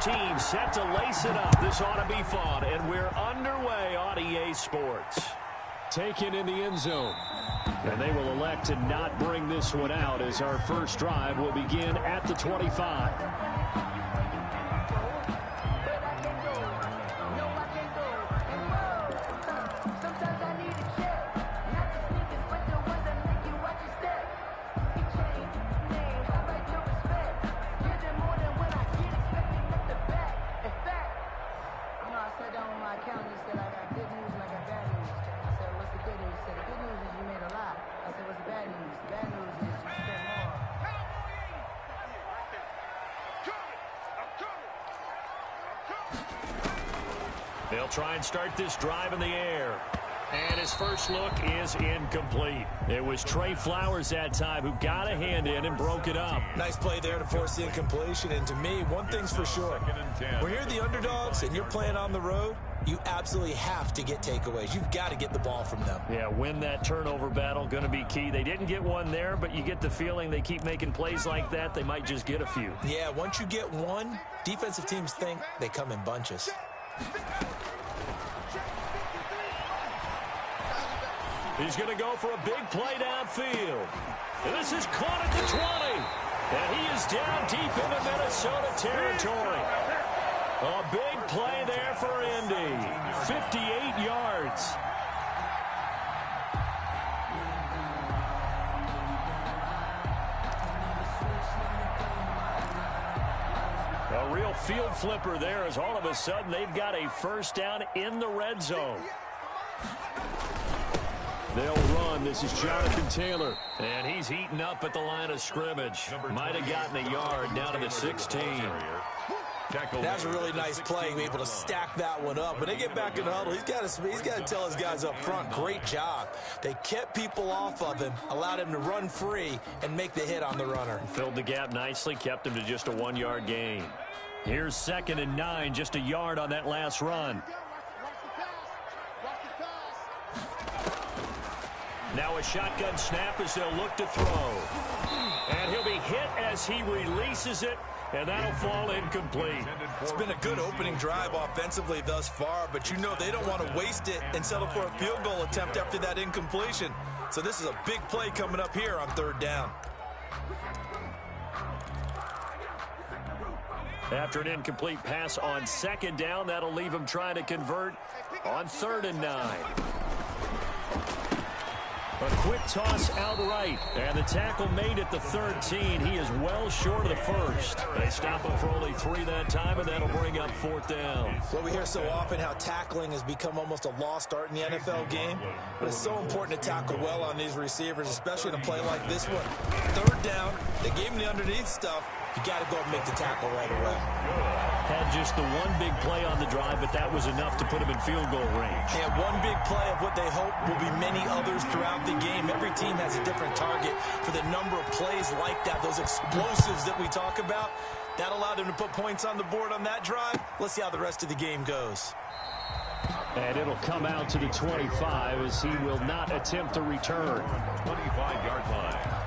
Team set to lace it up. This ought to be fun, and we're underway on EA Sports. Taken in the end zone. And they will elect to not bring this one out as our first drive will begin at the 25. They'll try and start this drive in the air. And his first look is incomplete. It was Trey Flowers that time who got a hand in and broke it up. Nice play there to force the incompletion. And to me, one thing's for sure. When you're the underdogs and you're playing on the road, you absolutely have to get takeaways. You've got to get the ball from them. Yeah, win that turnover battle, going to be key. They didn't get one there, but you get the feeling they keep making plays like that, they might just get a few. Yeah, once you get one, defensive teams think they come in bunches. He's going to go for a big play downfield. And this is caught at the 20. And he is down deep into Minnesota territory. A big play there for Indy. 58 yards. A real field flipper there as all of a sudden they've got a first down in the red zone. They'll run. This is Jonathan Taylor. And he's heating up at the line of scrimmage. Might have gotten a yard down to the 16. That's a really nice play, able to stack that one up. When they get back in the huddle, he's got to tell his guys up front, great job. They kept people off of him, allowed him to run free, and make the hit on the runner. Filled the gap nicely, kept him to just a 1-yard gain. Here's 2nd and 9, just a yard on that last run. Now a shotgun snap as they'll look to throw. And he'll be hit as he releases it, and that'll fall incomplete. It's been a good opening drive offensively thus far, but you know they don't want to waste it and settle for a field goal attempt after that incompletion. So this is a big play coming up here on 3rd down. After an incomplete pass on 2nd down, that'll leave him trying to convert on 3rd and 9. A quick toss outright, and the tackle made at the 13. He is well short of the first. They stop him for only 3 that time, and that'll bring up 4th down. Well, we hear so often how tackling has become almost a lost art in the NFL game, but it's so important to tackle well on these receivers, especially in a play like this one. 3rd down, they gave him the underneath stuff. You got to go and make the tackle right away. Had just the one big play on the drive, but that was enough to put him in field goal range. Yeah, one big play of what they hope will be many others throughout the game. Every team has a different target for the number of plays like that, those explosives that we talk about. That allowed them to put points on the board on that drive. Let's see how the rest of the game goes. And it'll come out to the 25 as he will not attempt to return. 25-yard line.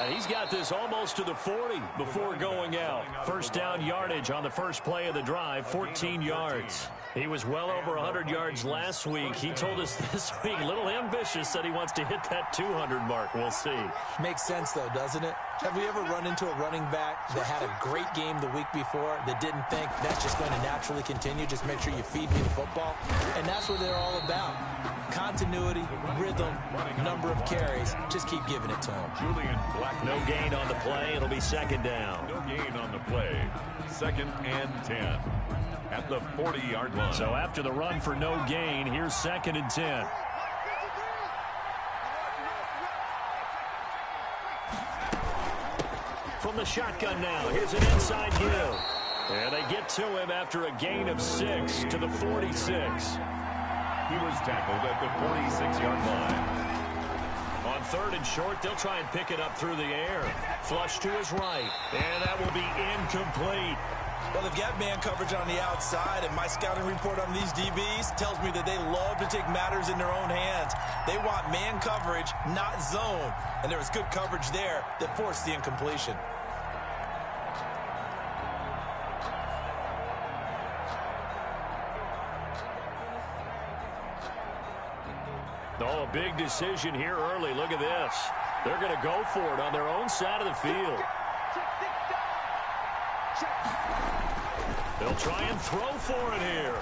He's got this almost to the 40 before going out. First down yardage on the first play of the drive, 14 yards. He was well over 100 yards last week. He told us this week, a little ambitious, said he wants to hit that 200 mark. We'll see. Makes sense, though, doesn't it? Have we ever run into a running back that had a great game the week before that didn't think that's just going to naturally continue? Just make sure you feed me the football. And that's what they're all about. Continuity, rhythm, number of carries. Just keep giving it to him. Julian Black. No gain on the play. It'll be 2nd down. No gain on the play. 2nd and 10 at the 40-yard line. So after the run for no gain, here's 2nd and 10. from the shotgun now. Here's an inside give. And they get to him after a gain of 6 to the 46. He was tackled at the 46-yard line. On 3rd and short, they'll try and pick it up through the air. Flush to his right. And that will be incomplete. Well, they've got man coverage on the outside, and my scouting report on these DBs tells me that they love to take matters in their own hands. They want man coverage, not zone. And there was good coverage there that forced the incompletion. Oh, a big decision here early. Look at this. They're going to go for it on their own side of the field. They'll try and throw for it here.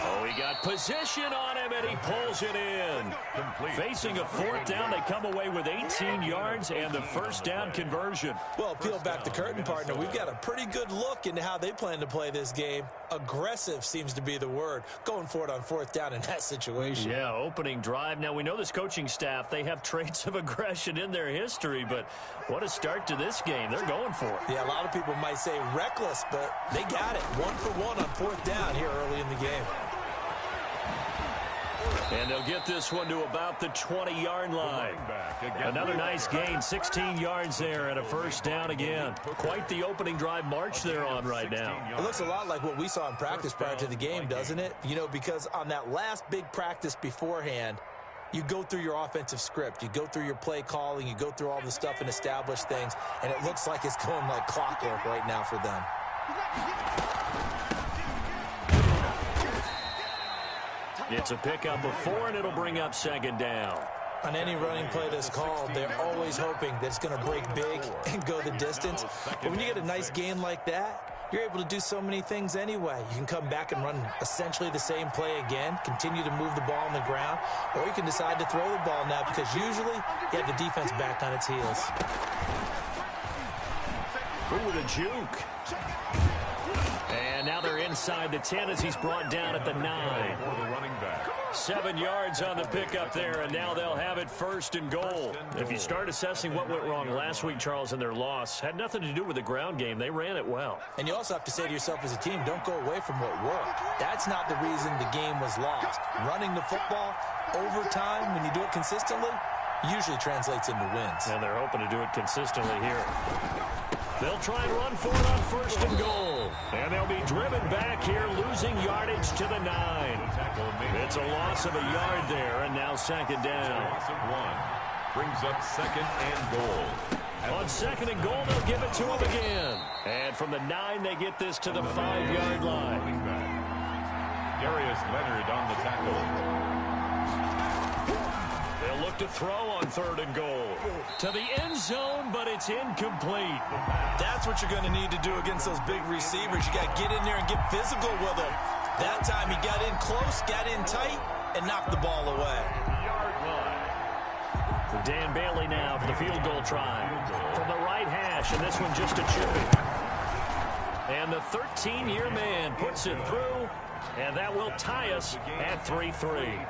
Oh, he got position on him, and he pulls it in. Facing a 4th down, they come away with 18 yards and the first down conversion. Well, peel back the curtain, partner. We've got a pretty good look into how they plan to play this game. Aggressive seems to be the word. Going for it on 4th down in that situation. Yeah, opening drive. Now, we know this coaching staff, they have traits of aggression in their history, but what a start to this game. They're going for it. Yeah, a lot of people might say reckless, but they got it. 1 for 1 on 4th down here early in the game. And they'll get this one to about the 20-yard line. Another nice gain, 16 yards there and a first down again. Quite the opening drive march they're on right now. It looks a lot like what we saw in practice prior to the game, doesn't it? You know, because on that last big practice beforehand, you go through your offensive script. You go through your play calling. You go through all the stuff and establish things. And it looks like it's going like clockwork right now for them. It's a pickup of 4, and it'll bring up 2nd down. On any running play that's called, they're always hoping that it's going to break big and go the distance. But when you get a nice gain like that, you're able to do so many things anyway. You can come back and run essentially the same play again, continue to move the ball on the ground, or you can decide to throw the ball now because usually you have the defense back on its heels. Through with a juke. And now they're inside the 10 as he's brought down at the 9. 7 yards on the pickup there, and now they'll have it 1st and goal. If you start assessing what went wrong last week, Charles, in their loss, had nothing to do with the ground game. They ran it well. And you also have to say to yourself as a team, don't go away from what worked. That's not the reason the game was lost. Running the football over time, when you do it consistently, usually translates into wins. And they're hoping to do it consistently here. They'll try and run for it on 1st and goal. And they'll be driven back here, losing yardage to the 9. It's a loss of a yard there, and now 2nd down. Loss of 1. Brings up 2nd and goal. On 2nd and goal, they'll give it to him again. And from the 9, they get this to the 5-yard line. Darius Leonard on the tackle. They'll look to throw on 3rd and goal. To the end zone, but it's incomplete. That's what you're going to need to do against those big receivers. You got to get in there and get physical with them. That time he got in close, got in tight, and knocked the ball away. Dan Bailey now for the field goal try. From the right hash, and this one just a chip. And the 13-year man puts it through, and that will tie us at 3-3.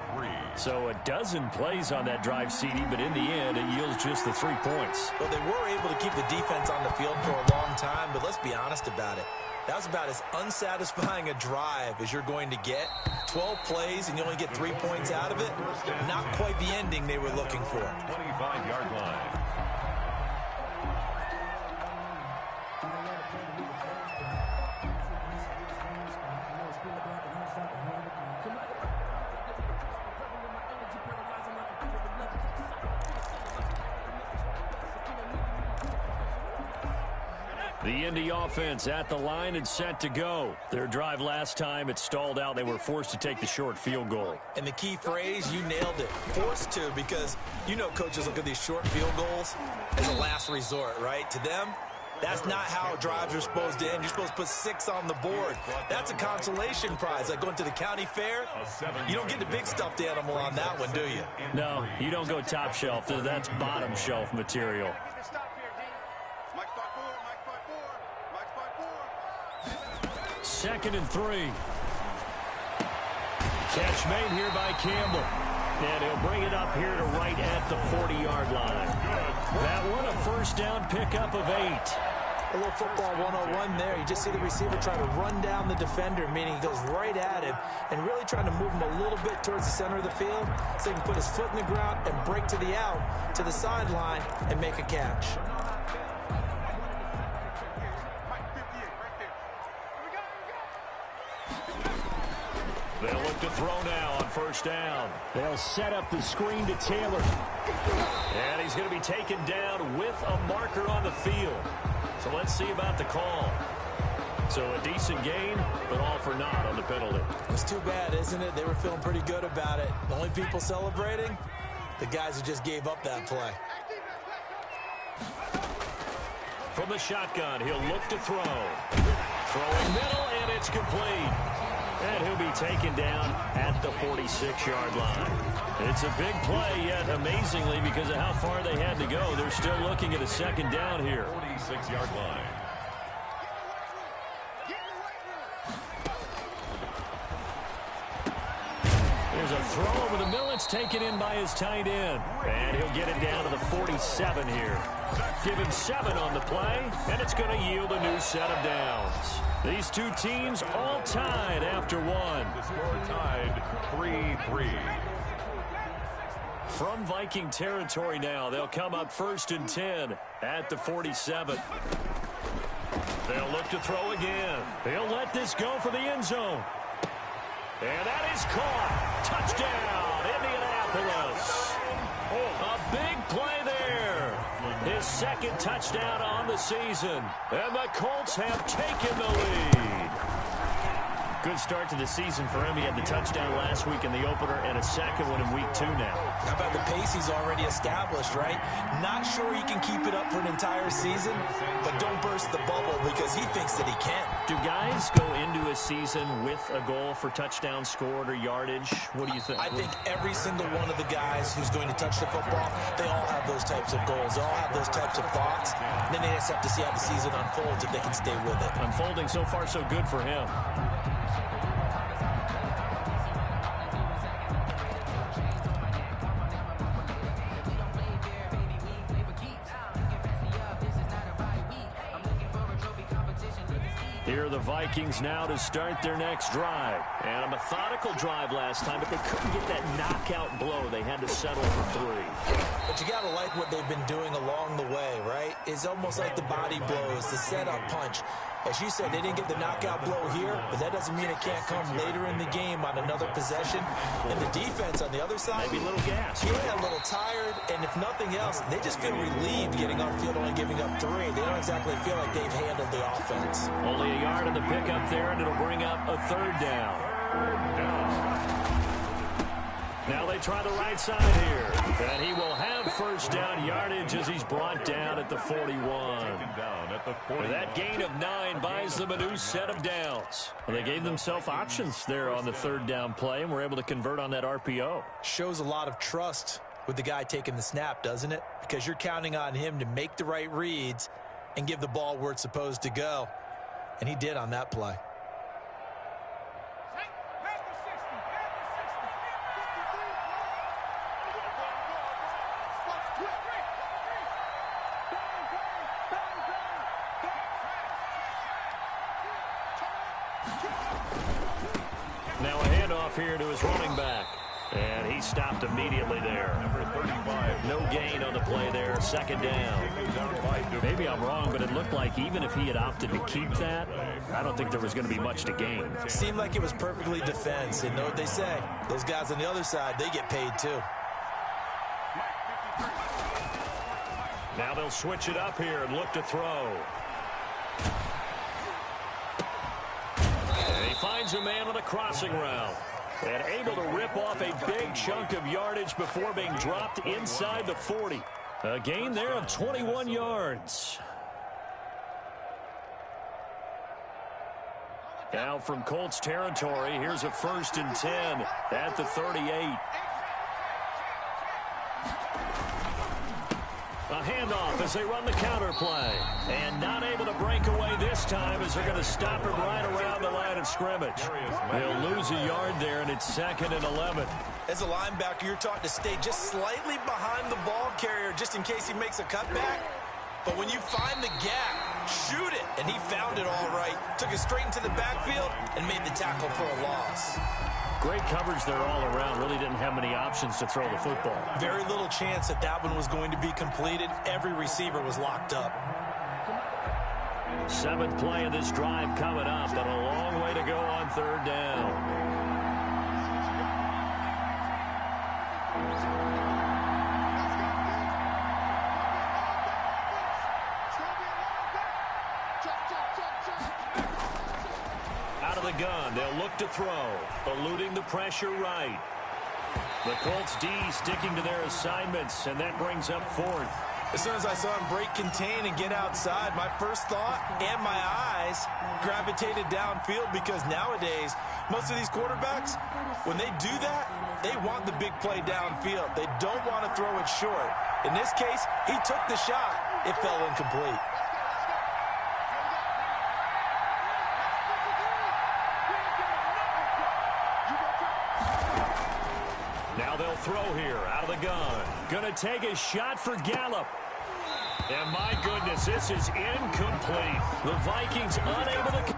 So a dozen plays on that drive, CD, but in the end, it yields just the 3 points. Well, they were able to keep the defense on the field for a long time, but let's be honest about it. That was about as unsatisfying a drive as you're going to get. 12 plays, and you only get 3 points out of it. Not quite the ending they were looking for. 25-yard line. The Indy offense at the line and set to go. Their drive last time, it stalled out. They were forced to take the short field goal. And the key phrase, you nailed it. Forced to, because you know coaches look at these short field goals as a last resort, right? To them, that's not how drives are supposed to end. You're supposed to put 6 on the board. That's a consolation prize. Like going to the county fair, you don't get the big stuffed animal on that one, do you? No, you don't go top shelf. That's bottom shelf material. 2nd and 3. Catch made here by Campbell. And he'll bring it up here to right at the 40-yard line. That one a first down pickup of 8. A little football 101 there. You just see the receiver trying to run down the defender, meaning he goes right at him and really trying to move him a little bit towards the center of the field so he can put his foot in the ground and break to the out, to the sideline, and make a catch. They'll look to throw now on first down. They'll set up the screen to Taylor. And he's going to be taken down with a marker on the field. So let's see about the call. So a decent gain, but all for naught on the penalty. It's too bad, isn't it? They were feeling pretty good about it. The only people celebrating, the guys who just gave up that play. From the shotgun, he'll look to throw. Throwing middle, and it's complete. And he'll be taken down at the 46-yard line. It's a big play, yet amazingly, because of how far they had to go, they're still looking at a second down here. 46-yard line. There's a throw over the middle. It's taken in by his tight end. And he'll get it down to the 47 here. Give him 7 on the play, and it's going to yield a new set of downs. These two teams all tied after one. The score tied 3-3. From Viking territory now, they'll come up 1st and 10 at the 47. They'll look to throw again. They'll let this go for the end zone. And that is caught. Touchdown, Indianapolis. A big play there. His second touchdown on the season. And the Colts have taken the lead. Good start to the season for him. He had the touchdown last week in the opener and a second one in week 2 now. How about the pace he's already established, right? Not sure he can keep it up for an entire season, but don't burst the bubble because he thinks that he can. Do guys go into a season with a goal for touchdown scored or yardage? What do you think? I think every single one of the guys who's going to touch the football, they all have those types of goals. They all have those types of thoughts. And then they just have to see how the season unfolds if they can stay with it. Unfolding so far so good for him. Here are the Vikings now to start their next drive. And a methodical drive last time, but they couldn't get that knockout blow. They had to settle for 3. But you got to like what they've been doing along the way, right? It's almost like the body blows, the setup punch. As you said, they didn't get the knockout blow here, but that doesn't mean it can't come later in the game on another possession. And the defense on the other side, maybe a little gas. Yeah, a little tired, and if nothing else, they just feel relieved getting upfield, only giving up 3. They don't exactly feel like they've handled the offense. Only a yard on the pickup there, and it'll bring up a 3rd down. Now they try the right side here. And he will have first down yardage as he's brought down at the 41. That gain of 9 buys them a new set of downs. Well, they gave themselves options there on the 3rd down play and were able to convert on that RPO. Shows a lot of trust with the guy taking the snap, doesn't it? Because you're counting on him to make the right reads and give the ball where it's supposed to go. And he did on that play. Now a handoff here to his running back. And he stopped immediately there. Number 35. No gain on the play there. 2nd down. Maybe I'm wrong, but it looked like even if he had opted to keep that, I don't think there was going to be much to gain. Seemed like it was perfectly defense. And know what they say? Those guys on the other side, they get paid too. Now they'll switch it up here and look to throw. And he finds a man on a crossing route. And able to rip off a big chunk of yardage before being dropped inside the 40. A gain there of 21 yards. Now from Colts territory, here's a 1st and 10 at the 38. A handoff as they run the counter play. And not able to break away this time as they're going to stop him right around the line of scrimmage. They'll lose a yard there, and it's 2nd and 11. As a linebacker, you're taught to stay just slightly behind the ball carrier just in case he makes a cutback. But when you find the gap, shoot it. And he found it all right. Took it straight into the backfield and made the tackle for a loss. Great coverage there all around. Really didn't have many options to throw the football. Very little chance that that one was going to be completed. Every receiver was locked up. 7th play of this drive coming up, but a long way to go on 3rd down. Out of the gun, they'll look to throw, eluding the pressure right. The Colts D sticking to their assignments, and that brings up 4th. As soon as I saw him break contain and get outside, my first thought and my eyes gravitated downfield, because nowadays, most of these quarterbacks, when they do that, they want the big play downfield. They don't want to throw it short. In this case, he took the shot. It fell incomplete. Now they'll throw here out of the gun. Gonna take a shot for Gallup. And my goodness, this is incomplete. The Vikings unable to...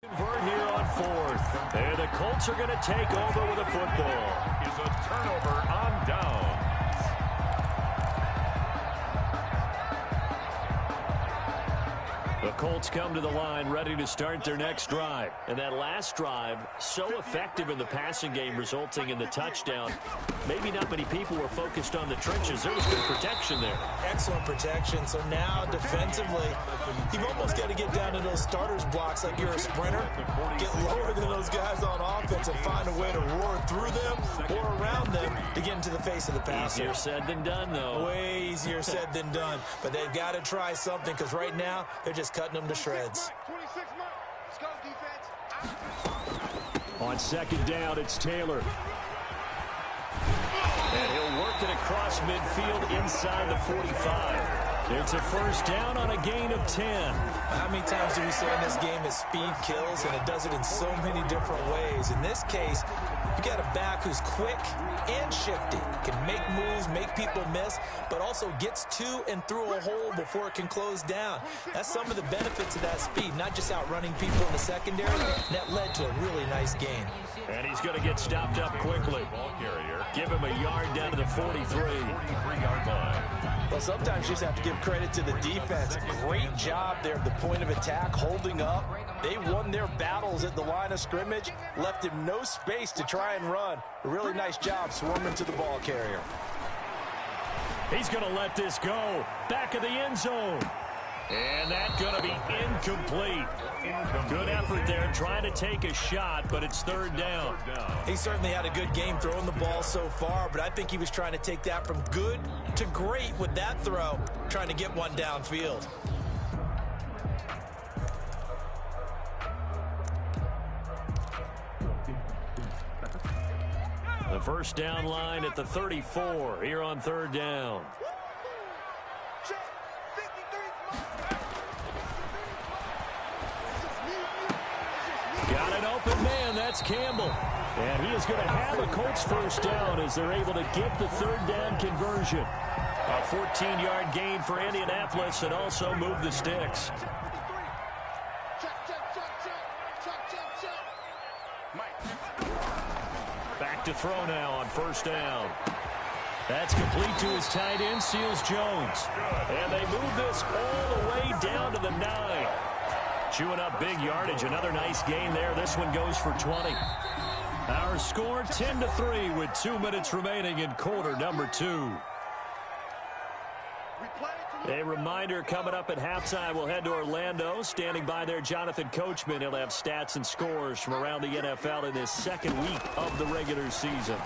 Convert here on 4th. And the Colts are going to take over with a football. Is a turnover on down. The Colts come to the line ready to start their next drive. And that last drive, so effective in the passing game, resulting in the touchdown. Maybe not many people were focused on the trenches. There was good protection there. Excellent protection. So now defensively, you've almost got to get down to those starters blocks like you're a sprinter. Get lower than those guys on offense and find a way to roar through them or around them to get into the face of the passer. Easier said than done, though. Way easier said than done. But they've got to try something, because right now they're just cutting them to shreds. On 2nd down, it's Taylor. And he'll work it across midfield inside the 45. It's a 1st down on a gain of 10. How many times do we say in this game that speed kills, and it does it in so many different ways? In this case, you got a back who's quick and shifty, can make moves, make people miss, but also gets to and through a hole before it can close down. That's some of the benefits of that speed, not just outrunning people in the secondary. That led to a really nice gain. And he's going to get stopped up quickly. Ball carrier. Give him a yard down to the 43. 43-yard line. Well, sometimes you just have to give credit to the defense. Great job there at the point of attack, holding up. They won their battles at the line of scrimmage, left him no space to try and run. A really nice job swarming to the ball carrier. He's going to let this go. Back of the end zone. And that's going to be incomplete. Good effort there, trying to take a shot, but it's 3rd down. He certainly had a good game throwing the ball so far, but I think he was trying to take that from good to great with that throw, trying to get one downfield. The 1st down line at the 34 here on 3rd down. Got an open man. That's Campbell. And he is going to have a Colts 1st down as they're able to get the 3rd down conversion. A 14-yard gain for Indianapolis, and also move the sticks. Back to throw now on 1st down. That's complete to his tight end, Seals Jones. And they move this all the way down to the 9. Chewing up big yardage. Another nice gain there. This one goes for 20. Our score 10-3 with 2 minutes remaining in quarter number 2. A reminder coming up at halftime, we'll head to Orlando. Standing by there, Jonathan Coachman. He'll have stats and scores from around the NFL in this second week of the regular season.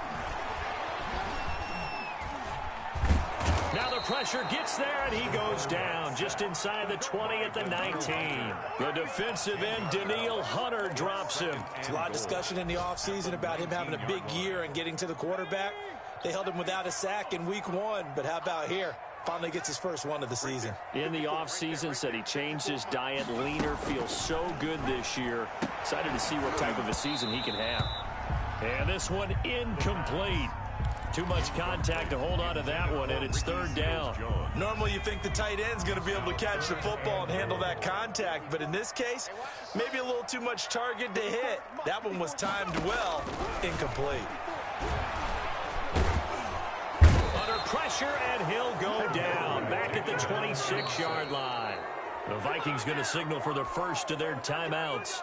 Now the pressure gets there, and he goes down just inside the 20 at the 19. The defensive end, Danielle Hunter, drops him. There's a lot of discussion in the offseason about him having a big year and getting to the quarterback. They held him without a sack in week 1, but how about here? Finally gets his first one of the season. In the offseason, said he changed his diet, leaner, feels so good this year. Excited to see what type of a season he can have. And this one incomplete. Too much contact to hold on to that one, and it's third down. Normally you think the tight end's going to be able to catch the football and handle that contact, but in this case, maybe a little too much target to hit. That one was timed well, incomplete. Pressure, and he'll go down back at the 26-yard line. The Vikings going to signal for the first of their timeouts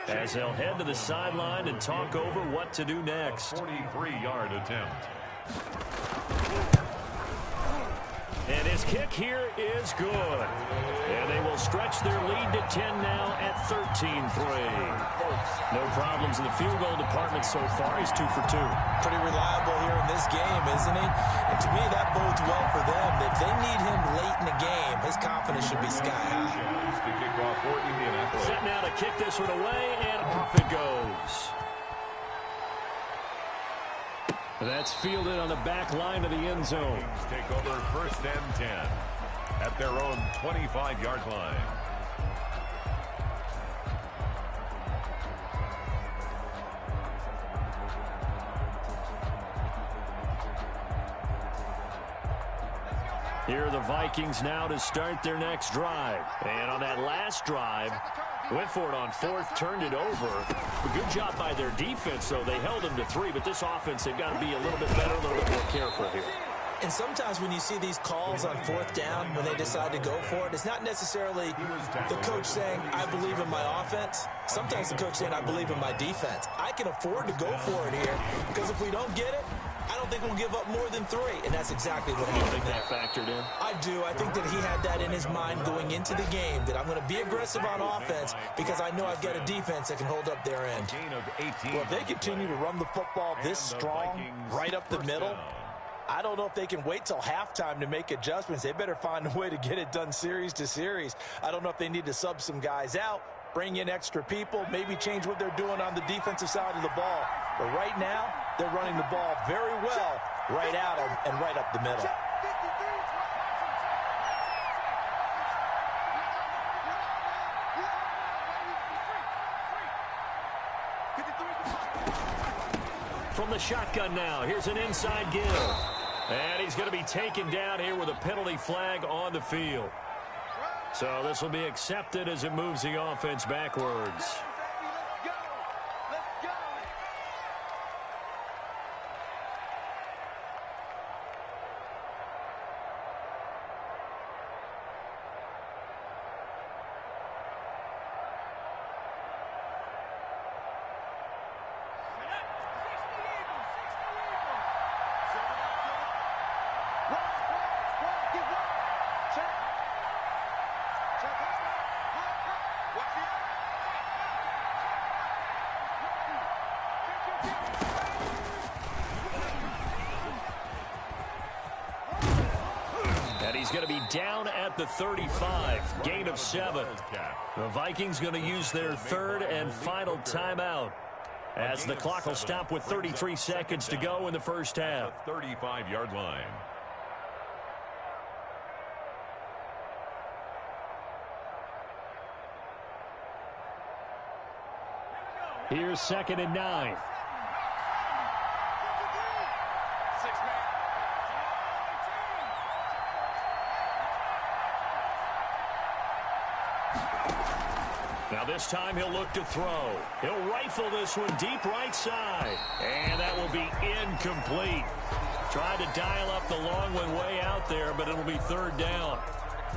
as they'll head to the sideline and talk over what to do next. 43-yard attempt. And his kick here is good. And they will stretch their lead to 10 now at 13-3. No problems in the field goal department so far. He's 2 for 2. Pretty reliable here in this game, isn't he? And to me, that bodes well for them. If they need him late in the game, his confidence should be sky high. Set now to kick this one away, and off it goes. That's fielded on the back line of the end zone. Take over first and 10 at their own 25-yard line. Here are the Vikings now to start their next drive. And on that last drive, went for it on fourth, turned it over. A good job by their defense, though. They held them to 3, but this offense, they've got to be a little bit better, a little bit more careful here. And sometimes when you see these calls on fourth down, when they decide to go for it, it's not necessarily the coach saying, I believe in my offense. Sometimes the coach saying, I believe in my defense. I can afford to go for it here, because if we don't get it, I don't think we'll give up more than 3, and that's exactly what happened. You think that factored in? I do. I think that he had that in his mind going into the game, that I'm going to be aggressive on offense because I know I've got a defense that can hold up their end. Well, if they continue to run the football this strong, right up the middle, I don't know if they can wait till halftime to make adjustments. They better find a way to get it done series to series. I don't know if they need to sub some guys out, bring in extra people, maybe change what they're doing on the defensive side of the ball. But right now, they're running the ball very well right out and right up the middle. From the shotgun now, here's an inside give. And he's going to be taken down here with a penalty flag on the field. So this will be accepted as it moves the offense backwards. He's going to be down at the 35, gain of 7. The Vikings going to use their third and final timeout as the clock will stop with 33 seconds to go in the first half. 35-yard line. Here's 2nd and 9. Now this time he'll look to throw. He'll rifle this one deep right side. And that will be incomplete. Tried to dial up the long one way out there, but it'll be third down.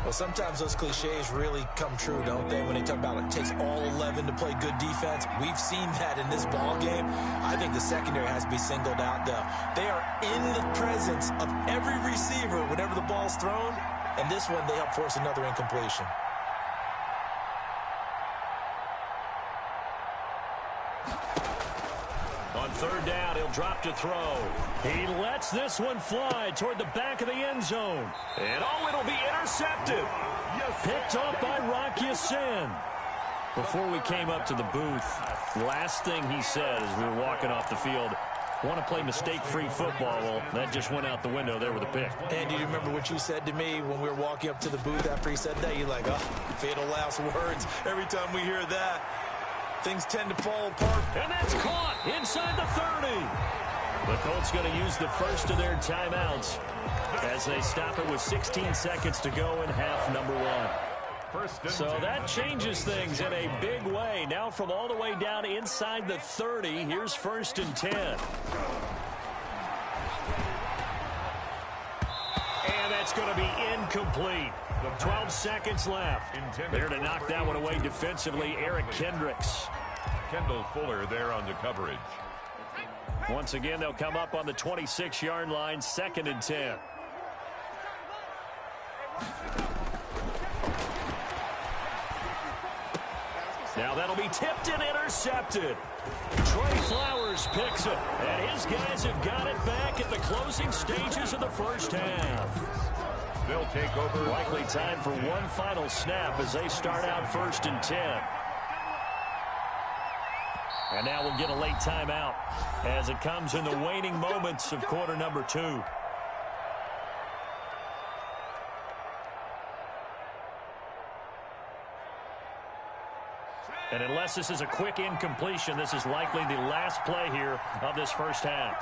Well, sometimes those cliches really come true, don't they? When they talk about it takes all 11 to play good defense. We've seen that in this ball game. I think the secondary has to be singled out, though. They are in the presence of every receiver whenever the ball's thrown, And this one, they help force another incompletion. On third down, he'll drop to throw. He lets this one fly toward the back of the end zone. And it'll be intercepted. Picked off by Rock Ya-Sin. Before we came up to the booth, last thing he said as we were walking off the field, want to play mistake-free football. Well, that just went out the window there with a pick. And do you remember what you said to me when we were walking up to the booth after he said that? You're like, oh, fatal last words. Every time we hear that, things tend to fall apart. And that's caught inside the 30. The Colts going to use the first of their timeouts as they stop it with 16 seconds to go in half number one. So that changes things in a big way. Now from all the way down inside the 30, here's 1st and 10. And that's going to be incomplete. 12 seconds left. There to knock that one away defensively, Eric Kendricks. Kendall Fuller there on the coverage. Once again, they'll come up on the 26-yard line, 2nd and 10. Now that'll be tipped and intercepted. Trey Flowers picks it, and his guys have got it back at the closing stages of the first half. They'll take over. Likely time for one final snap as they start out 1st and 10. And now we'll get a late timeout as it comes in the waning moments of quarter number 2. And unless this is a quick incompletion, this is likely the last play here of this first half.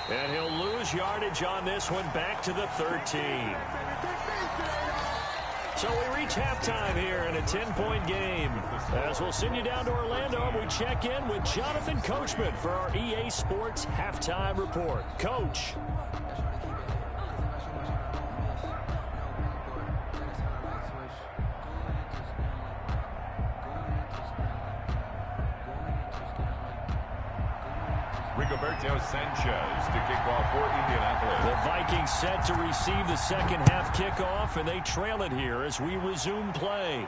And he'll lose yardage on this one, back to the 13. So we reach halftime here in a 10-point game. As we'll send you down to Orlando, and we check in with Jonathan Coachman for our EA Sports Halftime Report. Coach. Rigoberto Sanchez to kick off for Indianapolis. The Vikings set to receive the second half kickoff, and they trail it here as we resume play.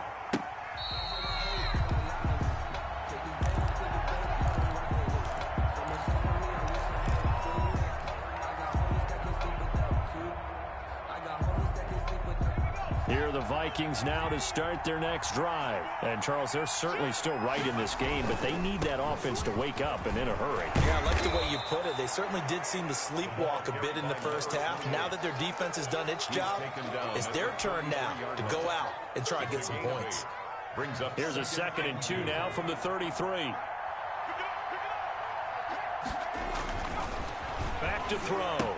Here are the Vikings now to start their next drive. And, Charles, they're certainly still right in this game, but they need that offense to wake up and in a hurry. Yeah, I like the way you put it. They certainly did seem to sleepwalk a bit in the first half. Now that their defense has done its job, it's their turn now to go out and try and get some points. Here's a 2nd and 2 now from the 33. Back to throw.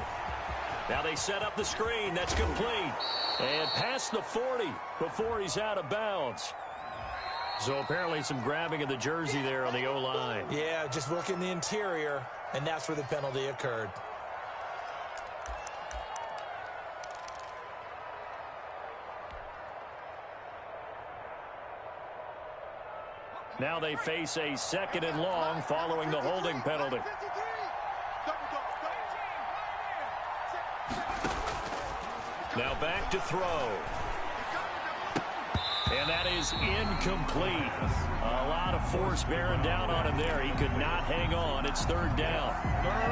Now they set up the screen. That's complete. And past the 40 before he's out of bounds. So apparently some grabbing of the jersey there on the O-line. Yeah, just look in the interior, and that's where the penalty occurred. Now they face a 2nd and long following the holding penalty. Now back to throw. And that is incomplete. A lot of force bearing down on him there. He could not hang on. It's 3rd down.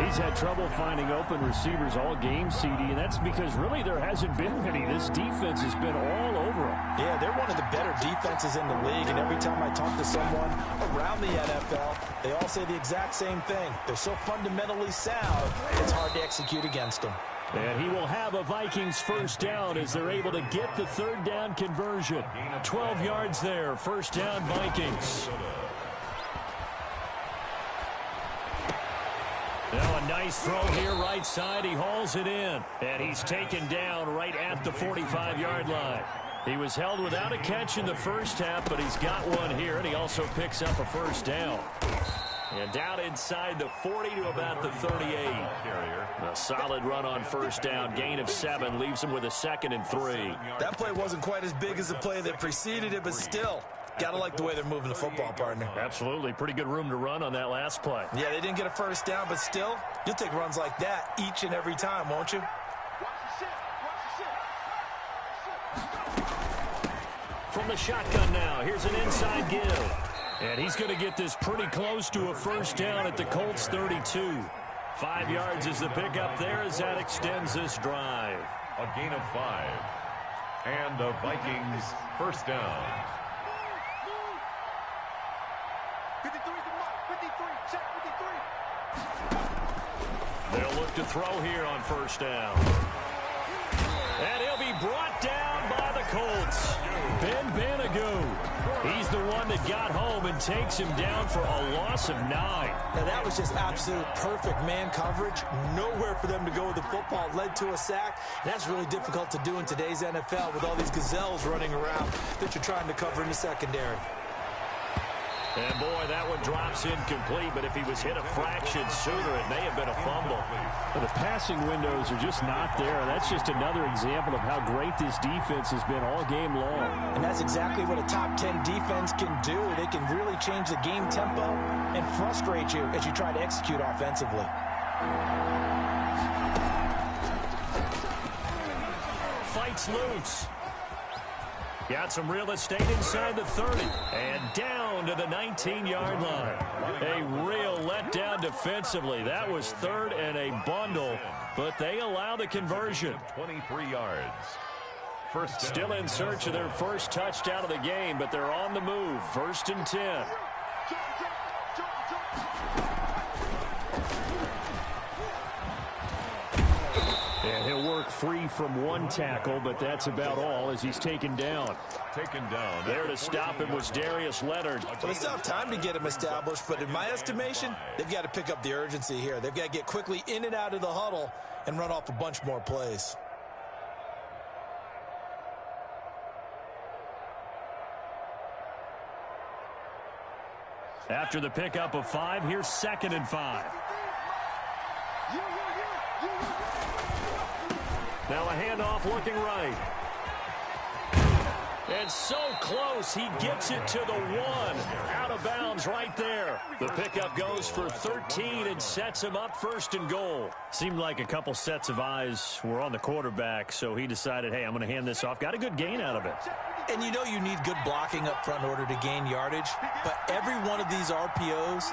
He's had trouble finding open receivers all game, CD, and that's because really there hasn't been any. This defense has been all over him. Yeah, they're one of the better defenses in the league, and every time I talk to someone around the NFL, they all say the exact same thing. They're so fundamentally sound, it's hard to execute against them. And he will have a Vikings first down as they're able to get the 3rd down conversion. 12 yards there, first down Vikings. Now a nice throw here right side. He hauls it in. And he's taken down right at the 45-yard line. He was held without a catch in the first half, but he's got one here, and he also picks up a first down. And down inside the 40 to about the 38. A solid run on first down. Gain of 7 leaves him with a 2nd and 3. That play wasn't quite as big as the play that preceded it, but still, Got to like the way they're moving the football, partner. Absolutely. Pretty good room to run on that last play. Yeah, they didn't get a first down, but still, you'll take runs like that each and every time, won't you? From the shotgun now, here's an inside give. And he's going to get this pretty close to a first down at the Colts 32. 5 yards is the pickup there as that extends this drive. A gain of 5. And the Vikings first down. 53, check 53. They'll look to throw here on first down. And he'll be brought down by the Colts. Ben Banagoo. He's the one that got home and takes him down for a loss of 9. Now, that was just absolute perfect man coverage. Nowhere for them to go with the football. Led to a sack. And that's really difficult to do in today's NFL with all these gazelles running around that you're trying to cover in the secondary. And, boy, that one drops incomplete, but if he was hit a fraction sooner, it may have been a fumble. But the passing windows are just not there. That's just another example of how great this defense has been all game long. And that's exactly what a top 10 defense can do. They can really change the game tempo and frustrate you as you try to execute offensively. Fights loose. Got some real estate inside the 30. And down to the 19-yard line. A real letdown defensively. That was third and a bundle, but they allow the conversion. 23 yards. First down. Still in search of their first touchdown of the game, but they're on the move. 1st and 10. And he'll work free from one tackle, but that's about all as he's taken down. There to stop him was Darius Leonard. Well, they still have time to get him established, but in my estimation, they've got to pick up the urgency here. They've got to get quickly in and out of the huddle and run off a bunch more plays. After the pickup of 5, here's 2nd and 5. Now a handoff looking right. And so close, he gets it to the 1. Out of bounds right there. The pickup goes for 13 and sets him up 1st and goal. Seemed like a couple sets of eyes were on the quarterback, so he decided, hey, I'm going to hand this off. Got a good gain out of it. And you know you need good blocking up front in order to gain yardage, but every one of these RPOs,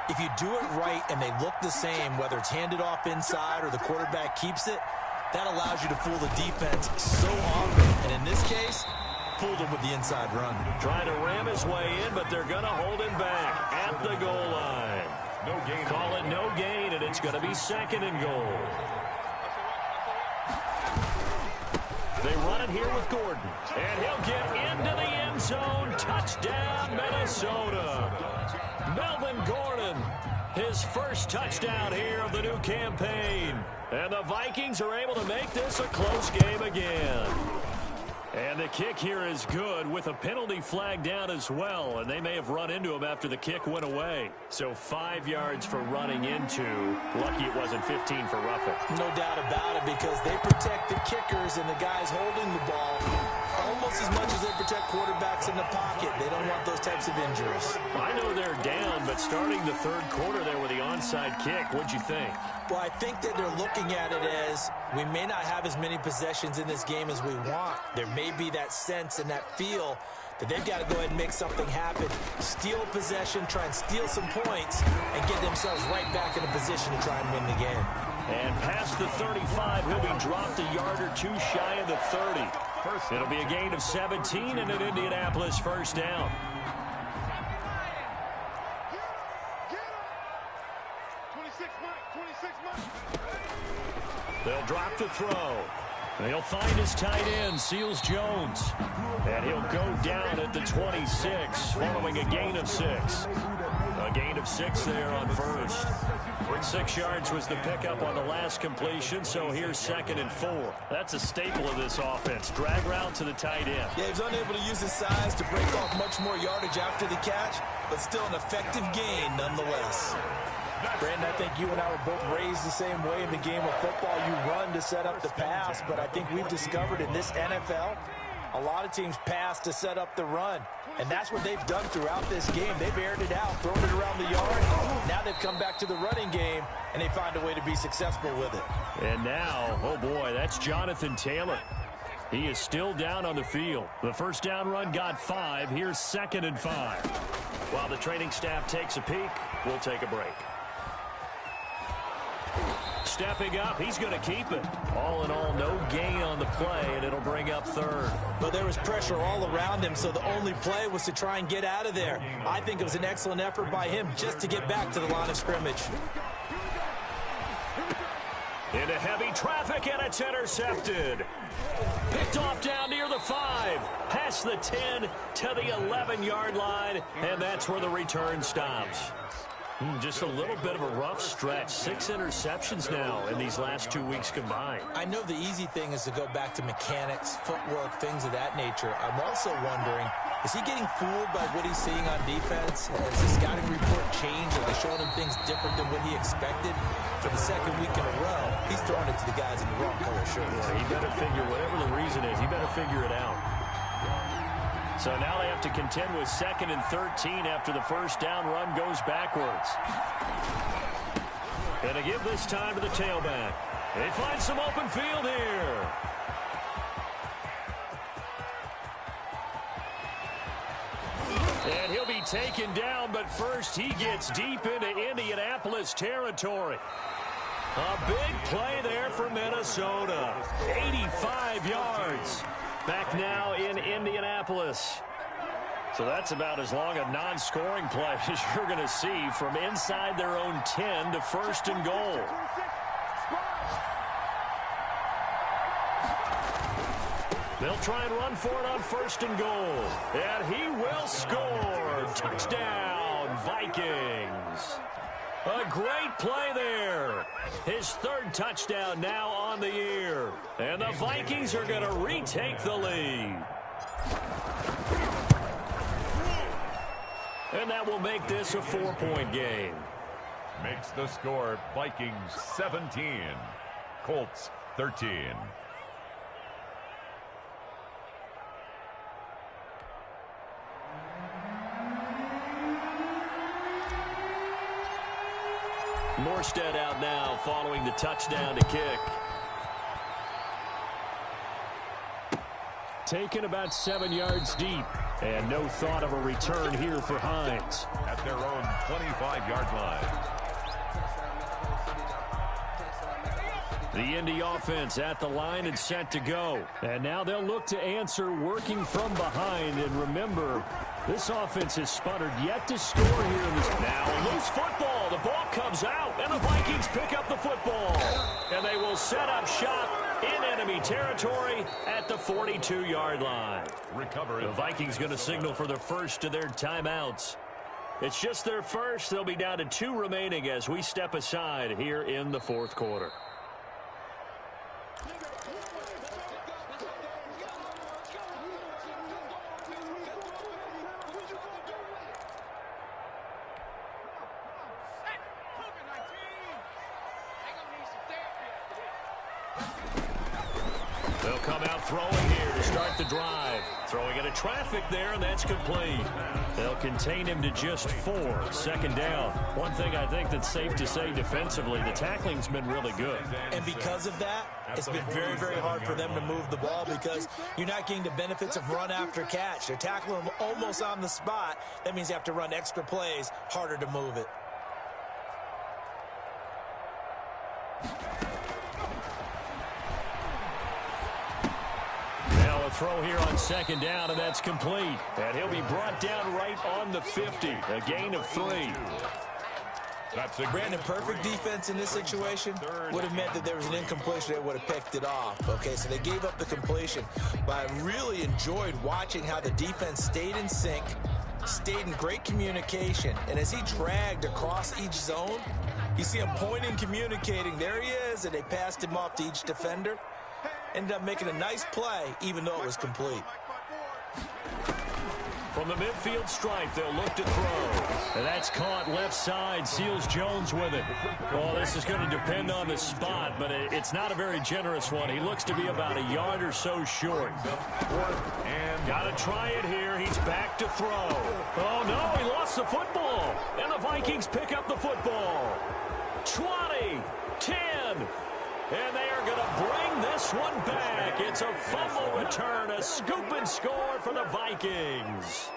if you do it right and they look the same, whether it's handed off inside or the quarterback keeps it, that allows you to fool the defense so often. And in this case, fooled him with the inside run. Trying to ram his way in, but they're going to hold him back at the goal line. No gain. Call it no gain, and it's going to be 2nd and goal. They run it here with Gordon. And he'll get into the end zone. Touchdown, Minnesota. Melvin Gordon, his first touchdown here of the new campaign. And the Vikings are able to make this a close game again. And the kick here is good with a penalty flag down as well. And they may have run into him after the kick went away. So 5 yards for running into. Lucky it wasn't 15 for roughing. No doubt about it, because they protect the kickers and the guys holding the ball almost as much as they protect quarterbacks in the pocket. They don't want those types of injuries. I know they're down, but starting the 3rd quarter there with the onside kick, what'd you think? Well, I think that they're looking at it as we may not have as many possessions in this game as we want. There may be that sense and that feel that they've got to go ahead and make something happen. Steal possession, try and steal some points, and get themselves right back in a position to try and win the game. And past the 35, he'll be dropped a yard or two shy of the 30. It'll be a gain of 17 and an Indianapolis first down. They'll drop the throw. And he'll find his tight end, Seals Jones. And he'll go down at the 26, following a gain of 6. A gain of 6 there on first. 6 yards was the pickup on the last completion, so here's 2nd and 4. That's a staple of this offense. Drag route to the tight end. Yeah, he's unable to use his size to break off much more yardage after the catch, but still an effective gain nonetheless. Brandon, I think you and I were both raised the same way in the game of football. You run to set up the pass, but I think we've discovered in this NFL, A lot of teams pass to set up the run, and that's what they've done throughout this game. They've aired it out, thrown it around the yard. Now they've come back to the running game, and they find a way to be successful with it. And now, oh boy, that's Jonathan Taylor. He is still down on the field. The first down run got 5. Here's 2nd and 5. While the training staff takes a peek, we'll take a break. Stepping up, he's going to keep it. All in all, no gain on the play, and it'll bring up 3rd. But there was pressure all around him, so the only play was to try and get out of there. I think it was an excellent effort by him just to get back to the line of scrimmage. Into heavy traffic, and it's intercepted. Picked off down near the 5. Past the 10 to the 11-yard line, and that's where the return stops. Just a little bit of a rough stretch. 6 interceptions now in these last 2 weeks combined. I know the easy thing is to go back to mechanics, footwork, things of that nature. I'm also wondering, is he getting fooled by what he's seeing on defense? Has the scouting report changed? Are they showing him things different than what he expected? For the 2nd week in a row, he's throwing it to the guys in the wrong color shirts. Yeah, he better figure, whatever the reason is, he better figure it out. So now they have to contend with 2nd and 13 after the first down run goes backwards. And to give this time to the tailback. They find some open field here. And he'll be taken down, but first he gets deep into Indianapolis territory. A big play there for Minnesota. 85 yards. Back now in Indianapolis. So that's about as long a non-scoring play as you're going to see from inside their own 10 to 1st and goal. They'll try and run for it on 1st and goal. And he will score. Touchdown, Vikings. A great play there. His 3rd touchdown now on the year. And the Vikings are going to retake the lead. And that will make this a 4-point game. Makes the score Vikings 17, Colts 13. Morstead out now following the touchdown to kick. Taken about 7 yards deep. And no thought of a return here for Hines. At their own 25-yard line. The Indy offense at the line and set to go. And now they'll look to answer working from behind. And remember, this offense has sputtered yet to score here in this. Now loose football. The ball comes out, and the Vikings pick up the football. And they will set up shop in enemy territory at the 42-yard line. The Vikings going to signal for the first of their timeouts. It's just their first. They'll be down to 2 remaining as we step aside here in the 4th quarter. They'll come out throwing here to start the drive. Throwing into traffic there, and that's complete. They'll contain him to just 4. 2nd down. One thing I think that's safe to say defensively, the tackling's been really good. And because of that, it's been very, very hard for them to move the ball because you're not getting the benefits of run after catch. They're tackling them almost on the spot. That means you have to run extra plays, harder to move it. Throw here on 2nd down, and that's complete. And he'll be brought down right on the 50. A gain of 3. Brandon, perfect defense in this situation would have meant that there was an incompletion. They would have picked it off. Okay, so they gave up the completion. But I really enjoyed watching how the defense stayed in sync, stayed in great communication. And as he dragged across each zone, you see him pointing, communicating. There he is, and they passed him off to each defender. Ended up making a nice play, even though it was complete. From the midfield stripe, they'll look to throw. And that's caught left side. Seals Jones with it. Well, this is going to depend on the spot, but it's not a very generous one. He looks to be about a yard or so short. And got to try it here. He's back to throw. Oh, no, he lost the football. And the Vikings pick up the football. 20, 10. And they are going to bring this one back. It's a fumble return, a scoop and score for the Vikings.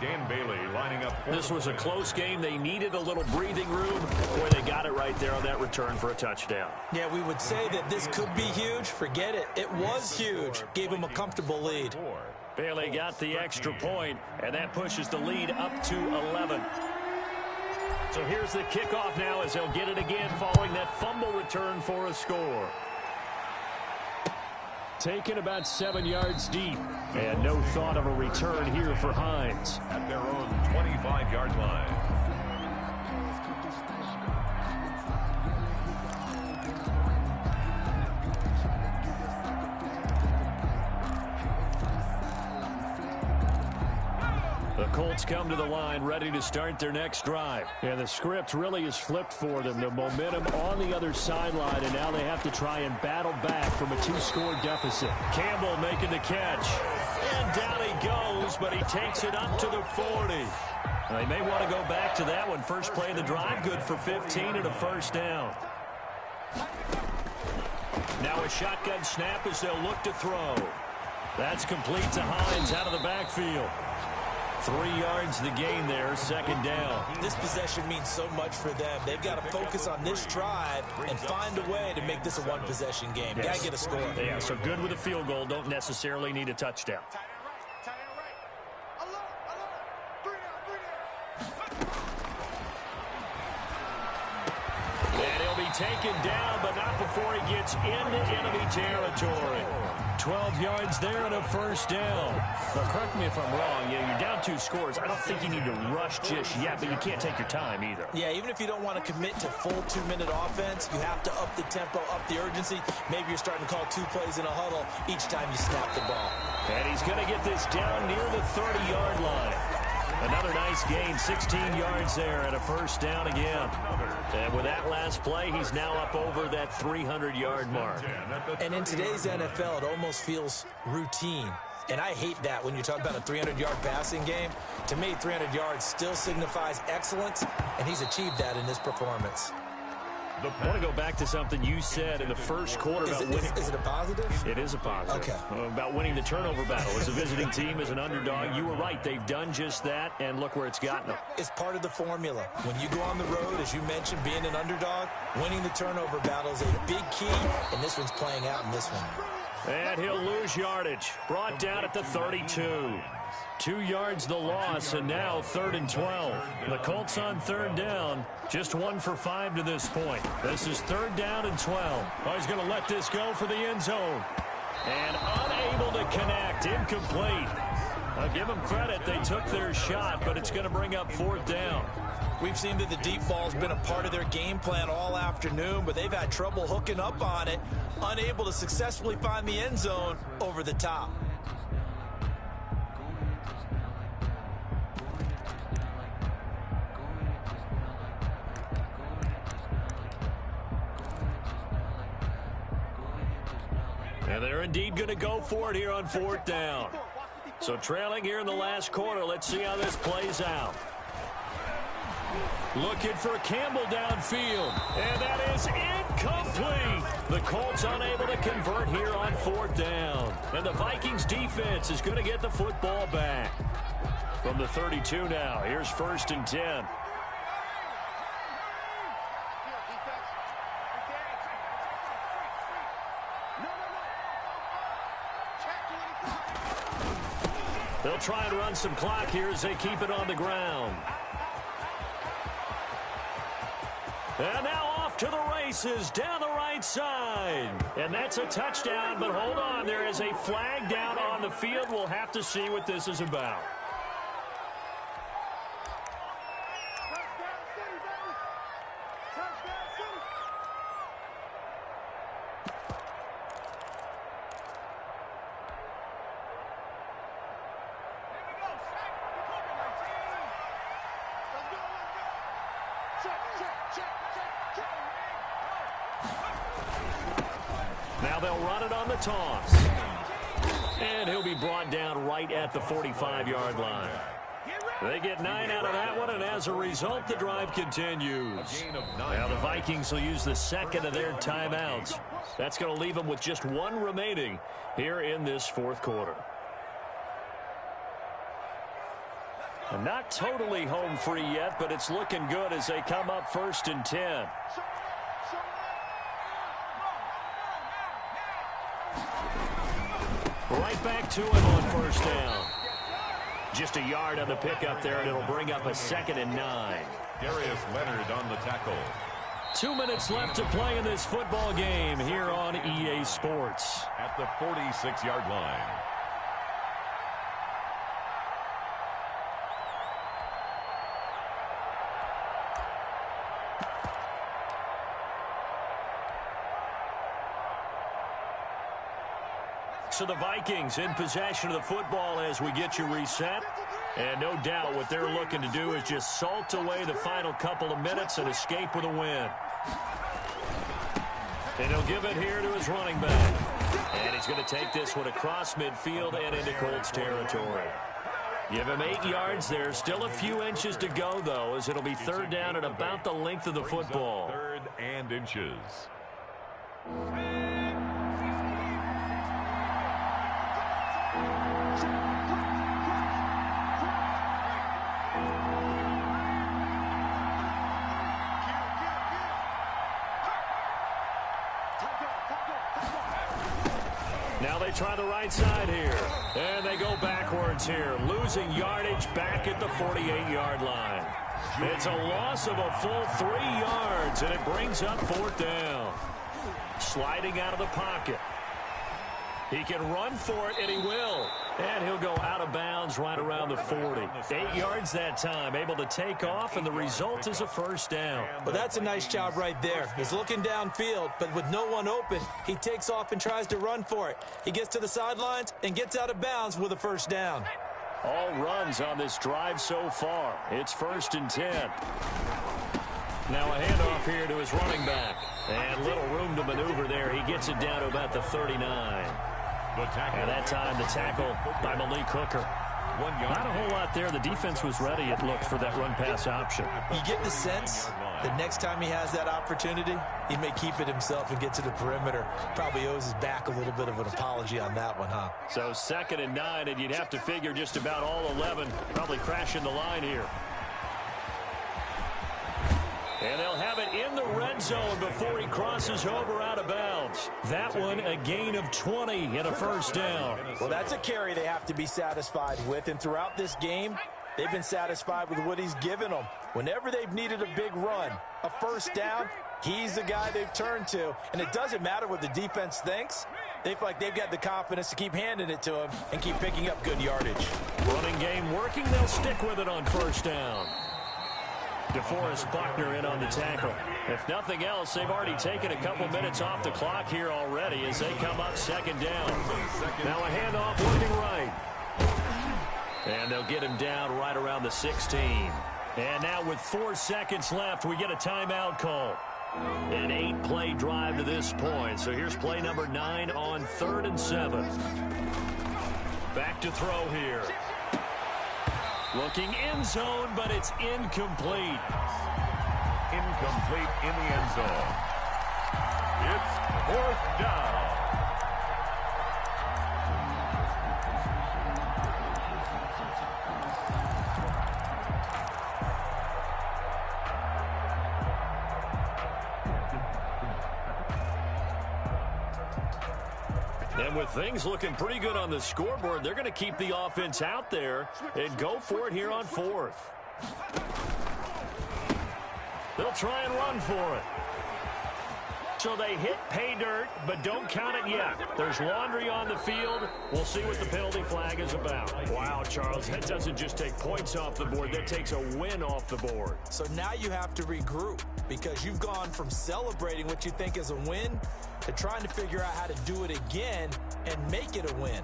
Dan Bailey lining up. This was a close game. They needed a little breathing room. Boy, they got it right there on that return for a touchdown. Yeah, we would say that this could be huge. Forget it. It was huge. Gave him a comfortable lead. Bailey got the extra point, and that pushes the lead up to 11. So here's the kickoff now as they'll get it again following that fumble return for a score. Taken about 7 yards deep. And no thought of a return here for Hines. At their own 25-yard line. The Colts come to the line ready to start their next drive. And the script really is flipped for them. The momentum on the other sideline, and now they have to try and battle back from a 2-score deficit. Campbell making the catch. And down he goes, but he takes it up to the 40. Now, they may want to go back to that one. First play of the drive, good for 15 and a first down. Now a shotgun snap as they'll look to throw. That's complete to Hines out of the backfield. 3 yards the gain there, second down. This possession means so much for them. They've got to focus on this drive and find a way to make this a one-possession game. Yes. Got to get a score. Yeah, so good with a field goal. Don't necessarily need a touchdown. Tight end right. Alert. 3 down. And he'll be taken down, but not before he gets into enemy territory. 12 yards there and a first down. Now, correct me if I'm wrong. Yeah, you're down 2 scores. I don't think you need to rush just yet, but you can't take your time either. Yeah, even if you don't want to commit to full 2-minute offense, you have to up the tempo, up the urgency. Maybe you're starting to call 2 plays in a huddle each time you snap the ball. And he's going to get this down near the 30-yard line. Another nice gain, 16 yards there and a first down again. And with that last play, he's now up over that 300-yard mark. And in today's NFL, it almost feels routine. And I hate that when you talk about a 300-yard passing game. To me, 300 yards still signifies excellence, and he's achieved that in this performance. I want to go back to something you said in the first quarter about winning. Is it a positive? It is a positive. Okay. About winning the turnover battle. As a visiting team, as an underdog, you were right. They've done just that, and look where it's gotten them. It's part of the formula. When you go on the road, as you mentioned, being an underdog, winning the turnover battle is a big key, and this one's playing out in this one. And he'll lose yardage. Brought down at the 32. 2 yards the loss, and now 3rd and 12. The Colts on 3rd down. Just 1 for 5 to this point. This is 3rd down and 12. Oh, he's going to let this go for the end zone. And unable to connect. Incomplete. I'll give them credit. They took their shot, but it's going to bring up 4th down. We've seen that the deep ball's been a part of their game plan all afternoon, but they've had trouble hooking up on it, unable to successfully find the end zone over the top. And they're indeed going to go for it here on 4th down. So trailing here in the last quarter. Let's see how this plays out. Looking for Campbell downfield. And that is incomplete. The Colts unable to convert here on 4th down. And the Vikings defense is going to get the football back. From the 32 now. Here's 1st and 10. They'll try and run some clock here as they keep it on the ground. And now off to the races down the right side. And that's a touchdown, but hold on. There is a flag down on the field. We'll have to see what this is about. Now they'll run it on the toss. And he'll be brought down right at the 45-yard line. They get 9 out of that one, and as a result, the drive continues. Now the Vikings will use the second of their timeouts. That's going to leave them with just one remaining here in this fourth quarter. And not totally home free yet, but it's looking good as they come up 1st and 10. Right back to him on 1st down. Just a yard on the pickup there, and it'll bring up a 2nd and 9. Darius Leonard on the tackle. 2 minutes left to play in this football game here on EA Sports. At the 46-yard line. So the Vikings in possession of the football as we get you reset. And no doubt what they're looking to do is just salt away the final couple of minutes and escape with a win. And he'll give it here to his running back. And he's going to take this one across midfield and into Colts territory. Give him 8 yards there. Still a few inches to go, though, as it'll be 3rd down and about the length of the football. 3rd and inches. Now they try the right side here. And they go backwards here. Losing yardage back at the 48-yard line. It's a loss of a full 3 yards, and it brings up 4th down. Sliding out of the pocket. He can run for it, and he will. And he'll go out of bounds right around the 40. 8 yards that time, able to take off, and the result is a 1st down. Well, that's a nice job right there. He's looking downfield, but with no one open, he takes off and tries to run for it. He gets to the sidelines and gets out of bounds with a 1st down. All runs on this drive so far. It's 1st and 10. Now a handoff here to his running back. And little room to maneuver there. He gets it down to about the 39. And that time the tackle by Malik Hooker. 1 yard. Not a whole lot there. The defense was ready, it looked, for that run-pass option. You get the sense the next time he has that opportunity, he may keep it himself and get to the perimeter. Probably owes his back a little bit of an apology on that one, huh? So 2nd and 9, and you'd have to figure just about all 11 probably crashing the line here. And they'll have it in the red zone before he crosses over out of bounds. That one a gain of 20 and a 1st down. Well, that's a carry they have to be satisfied with. And throughout this game, they've been satisfied with what he's given them. Whenever they've needed a big run, a 1st down, he's the guy they've turned to. And it doesn't matter what the defense thinks. They feel like they've got the confidence to keep handing it to him and keep picking up good yardage. Running game working. They'll stick with it on 1st down. DeForest Buckner in on the tackle. If nothing else, they've already taken a couple minutes off the clock here already as they come up 2nd down. Now a handoff looking right. And they'll get him down right around the 16. And now with 4 seconds left, we get a timeout call. An 8-play drive to this point. So here's play number 9 on 3rd and 7. Back to throw here. Looking end zone, but it's incomplete. Incomplete in the end zone. It's 4th down. And with things looking pretty good on the scoreboard, they're going to keep the offense out there and go for it here on 4th. They'll try and run for it. So they hit pay dirt, but don't count it yet. There's laundry on the field. We'll see what the penalty flag is about. Wow, Charles, that doesn't just take points off the board. That takes a win off the board. So now you have to regroup because you've gone from celebrating what you think is a win to trying to figure out how to do it again and make it a win.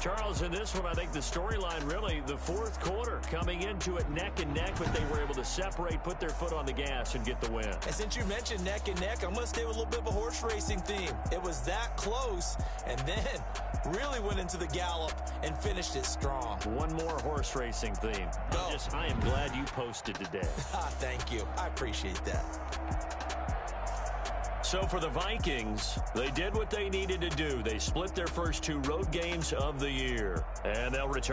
Charles, in this one, I think the storyline really, the fourth quarter, coming into it neck and neck, but they were able to separate, put their foot on the gas, and get the win. And since you mentioned neck and neck, I'm going to stay with a little bit of a horse racing theme. It was that close, and then really went into the gallop and finished it strong. One more horse racing theme. Go. I am glad you posted today. Thank you. I appreciate that. So for the Vikings, they did what they needed to do. They split their first 2 road games of the year, and they'll return